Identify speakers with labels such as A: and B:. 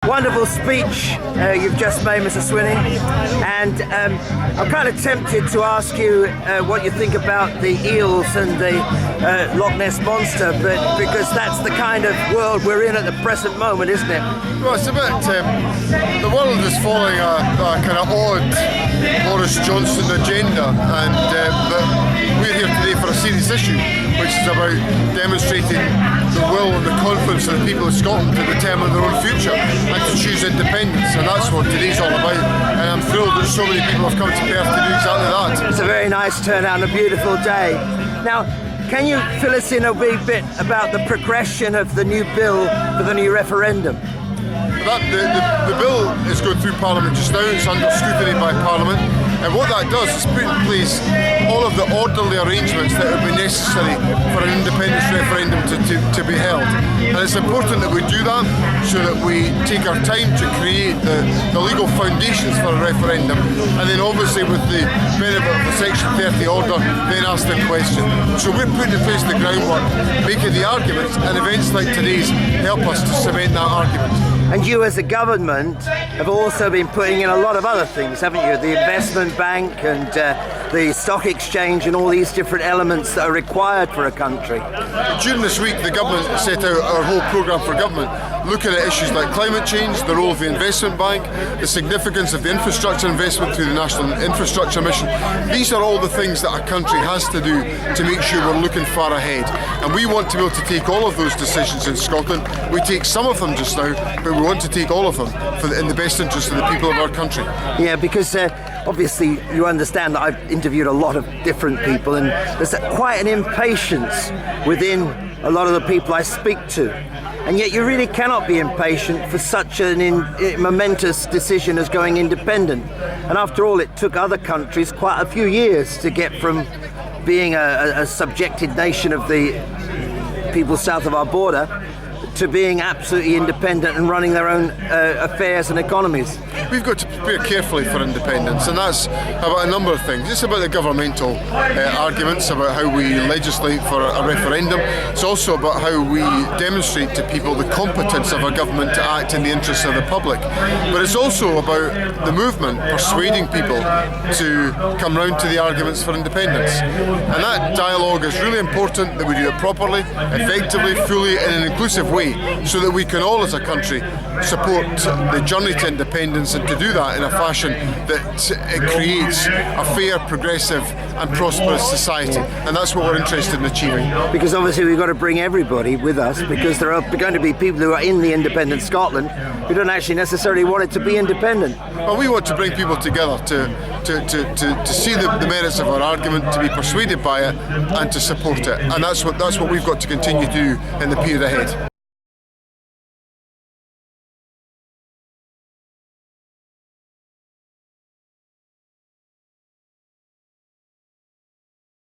A: Wonderful speech you've just made, Mr. Swinney, and I'm kind of tempted to ask you what you think about the eels and the Loch Ness Monster, but because that's the kind of world we're in at the present moment, isn't it?
B: Well, it's a bit, the world is following a kind of odd Boris Johnson agenda, and but we're here today for a serious issue, which is about demonstrating the will and the confidence of the people of Scotland to determine their own future and to choose independence, and that's what today's all about. And I'm thrilled that so many people have come to Perth to do exactly that.
A: It's a very nice turnout and a beautiful day. Now, can you fill us in a wee bit about the progression of the new bill for the new referendum?
B: The bill is going through Parliament just now. It's under scrutiny by Parliament, and what that does is put in place all of the orderly arrangements that would be necessary for an independence referendum to be held. And it's important that we do that so that we take our time to create the legal foundations for a referendum, and then obviously with the benefit of the Section 30 order, then ask the question. So we're putting in place the groundwork, making the arguments, and events like today's help us to cement that argument.
A: And you as a government have also been putting in a lot of other things, haven't you? The investment bank and the stock exchange and all these different elements that are required for a country.
B: During this week, the government set out our whole programme for government, looking at issues like climate change, the role of the investment bank, the significance of the infrastructure investment through the National Infrastructure Mission. These are all the things that a country has to do to make sure we're looking far ahead. And we want to be able to take all of those decisions in Scotland. We take some of them just now, but we want to take all of them in the best interest of the people of our country.
A: Yeah, because obviously you understand that I've interviewed a lot of different people, and there's quite an impatience within a lot of the people I speak to. And yet you really cannot be impatient for such a momentous decision as going independent. And after all, it took other countries quite a few years to get from being a subjected nation of the people south of our border to being absolutely independent and running their own affairs and economies.
B: We've got to prepare carefully for independence, and that's about a number of things. It's about the governmental arguments about how we legislate for a referendum. It's also about how we demonstrate to people the competence of a government to act in the interests of the public. But it's also about the movement persuading people to come round to the arguments for independence. And that dialogue is really important, that we do it properly, effectively, fully, in an inclusive way, so that we can all as a country support the journey to independence, and to do that in a fashion that it creates a fair, progressive and prosperous society. And that's what we're interested in achieving.
A: Because obviously we've got to bring everybody with us, because there are going to be people who are in the independent Scotland who don't actually necessarily want it to be independent.
B: Well, we want to bring people together to see the merits of our argument, to be persuaded by it and to support it. And that's what we've got to continue to do in the period ahead.